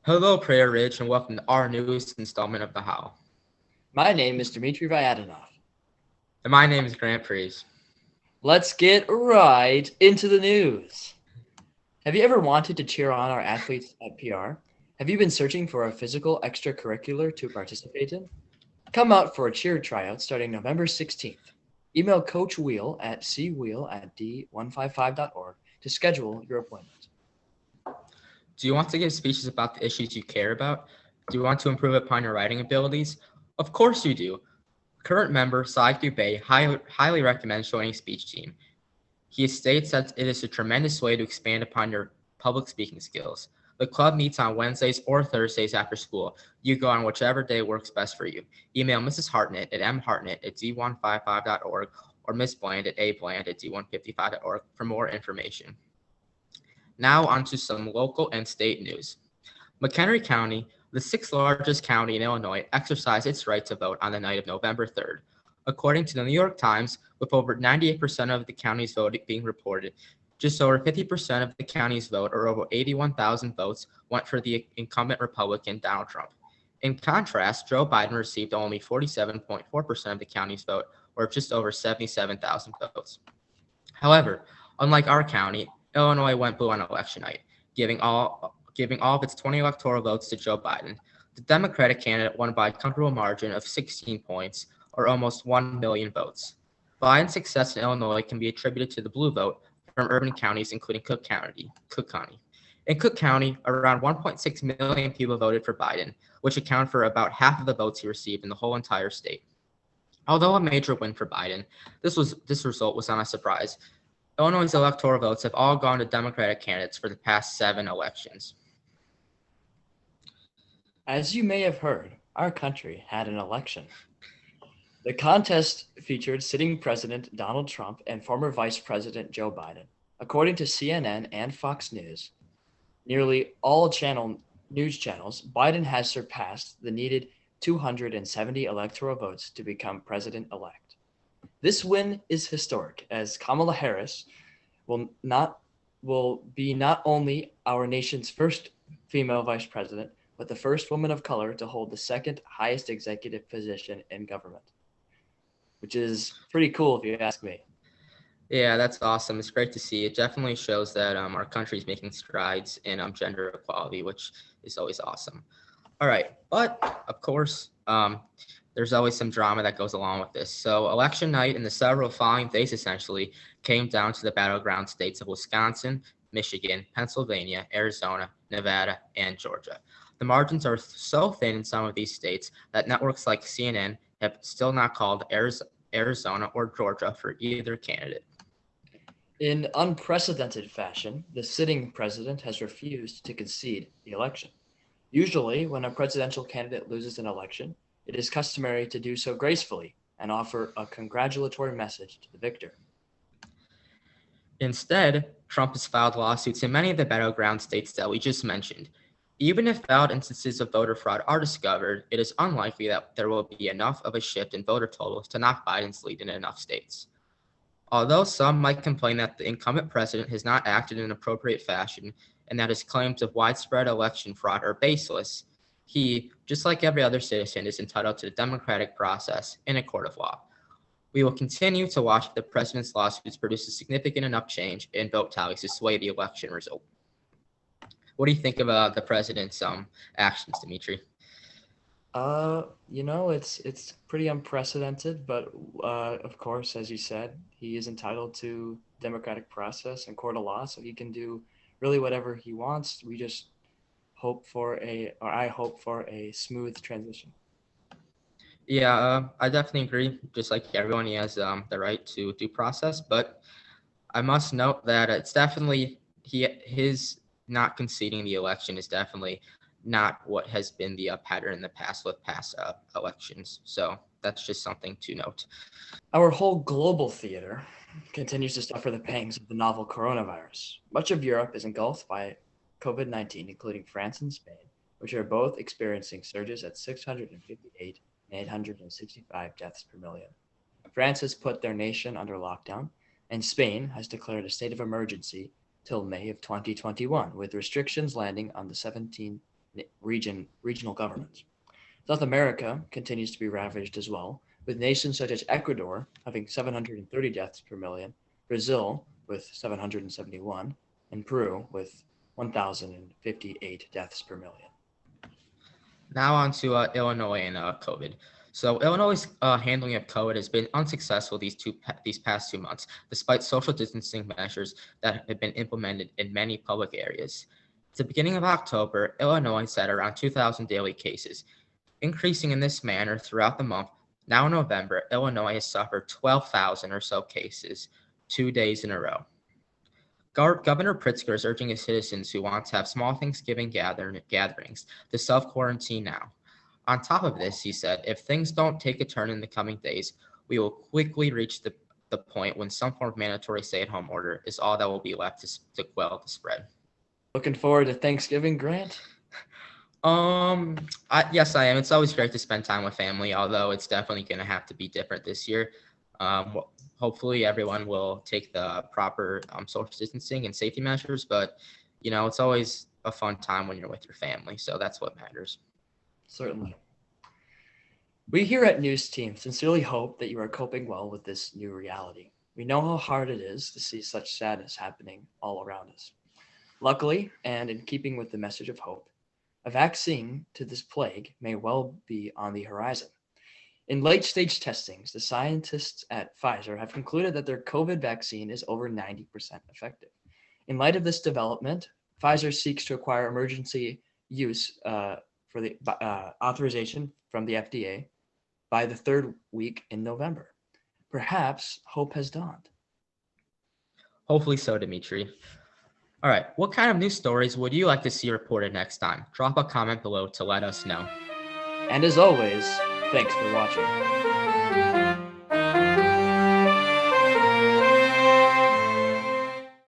Hello, Prairie Ridge, and welcome to our newest installment of the Howl. My name is Dimitri Vuyadinov. And my name is Grant Preves. Let's get right into the news. Have you ever wanted to cheer on our athletes at PR? Have you been searching for a physical extracurricular to participate in? Come out for a cheer tryout starting November 16th. Email Coach Wheel at cwheel@d155.org to schedule your appointment. Do you want to give speeches about the issues you care about? Do you want to improve upon your writing abilities? Of course you do. Current member Sai Dubey highly recommends joining speech team. He states that it is a tremendous way to expand upon your public speaking skills. The club meets on Wednesdays or Thursdays after school. You go on whichever day works best for you. Email Mrs. Hartnett at mhartnett@d155.org or Miss Bland at abland@d155.org for more information. Now on to some local and state news. McHenry County, the sixth largest county in Illinois, exercised its right to vote on the night of November 3rd. According to the New York Times, with over 98% of the county's vote being reported, just over 50% of the county's vote, or over 81,000 votes, went for the incumbent Republican Donald Trump. In contrast, Joe Biden received only 47.4% of the county's vote, or just over 77,000 votes. However, unlike our county, Illinois went blue on election night, giving all of its 20 electoral votes to Joe Biden. The Democratic candidate won by a comfortable margin of 16 points, or almost 1 million votes. Biden's success in Illinois can be attributed to the blue vote from urban counties, including Cook County. In Cook County, around 1.6 million people voted for Biden, which accounted for about half of the votes he received in the whole entire state. Although a major win for Biden, this result was not a surprise. Illinois' electoral votes have all gone to Democratic candidates for the past 7 elections. As you may have heard, our country had an election. The contest featured sitting President Donald Trump and former Vice President Joe Biden. According to CNN and Fox News, nearly all news channels, Biden has surpassed the needed 270 electoral votes to become president-elect. This win is historic, as Kamala Harris will be not only our nation's first female vice president, but the first woman of color to hold the second highest executive position in government, which is pretty cool if you ask me. Yeah, that's awesome. It's great to see. It definitely shows that our country is making strides in gender equality, which is always awesome. All right, but of course, there's always some drama that goes along with this. So election night and the several following days essentially came down to the battleground states of Wisconsin, Michigan, Pennsylvania, Arizona, Nevada, and Georgia. The margins are so thin in some of these states that networks like CNN have still not called Arizona or Georgia for either candidate. In unprecedented fashion, the sitting president has refused to concede the election. Usually, when a presidential candidate loses an election, it is customary to do so gracefully and offer a congratulatory message to the victor. Instead, Trump has filed lawsuits in many of the battleground states that we just mentioned. Even if valid instances of voter fraud are discovered, it is unlikely that there will be enough of a shift in voter totals to knock Biden's lead in enough states. Although some might complain that the incumbent president has not acted in an appropriate fashion and that his claims of widespread election fraud are baseless, he, just like every other citizen, is entitled to the democratic process in a court of law. We will continue to watch if the president's lawsuits produce a significant enough change in vote tallies to sway the election result. What do you think about the president's actions, Dimitri? It's pretty unprecedented, but of course, as you said, he is entitled to democratic process and court of law, so he can do really whatever he wants. We just I hope for a smooth transition. Yeah, I definitely agree. Just like everyone, he has the right to due process, but I must note that it's definitely his not conceding the election is definitely not what has been the pattern in the past with past elections. So that's just something to note. Our whole global theater continues to suffer the pangs of the novel coronavirus. Much of Europe is engulfed by COVID-19, including France and Spain, which are both experiencing surges at 658 and 865 deaths per million. France has put their nation under lockdown, and Spain has declared a state of emergency till May of 2021, with restrictions landing on the 17th regional governments. South America continues to be ravaged as well, with nations such as Ecuador having 730 deaths per million, Brazil with 771, and Peru with 1,058 deaths per million. Now on to Illinois and COVID. So Illinois' handling of COVID has been unsuccessful these past 2 months, despite social distancing measures that have been implemented in many public areas. At the beginning of October, Illinois set around 2,000 daily cases, increasing in this manner throughout the month. Now in November, Illinois has suffered 12,000 or so cases, 2 days in a row. Governor Pritzker is urging his citizens who want to have small Thanksgiving gatherings to self-quarantine now. On top of this, he said, if things don't take a turn in the coming days, we will quickly reach the point when some form of mandatory stay-at-home order is all that will be left to quell the spread. Looking forward to Thanksgiving, Grant? Yes, I am. It's always great to spend time with family, although it's definitely going to have to be different this year. Hopefully everyone will take the proper social distancing and safety measures, but it's always a fun time when you're with your family, so that's what matters. Certainly. We here at News Team sincerely hope that you are coping well with this new reality. We know how hard it is to see such sadness happening all around us. Luckily, and in keeping with the message of hope, a vaccine to this plague may well be on the horizon. In late-stage testings, the scientists at Pfizer have concluded that their COVID vaccine is over 90% effective. In light of this development, Pfizer seeks to acquire emergency use for the authorization from the FDA by the third week in November. Perhaps hope has dawned. Hopefully so, Dimitri. All right, what kind of news stories would you like to see reported next time? Drop a comment below to let us know. And as always, thanks for watching.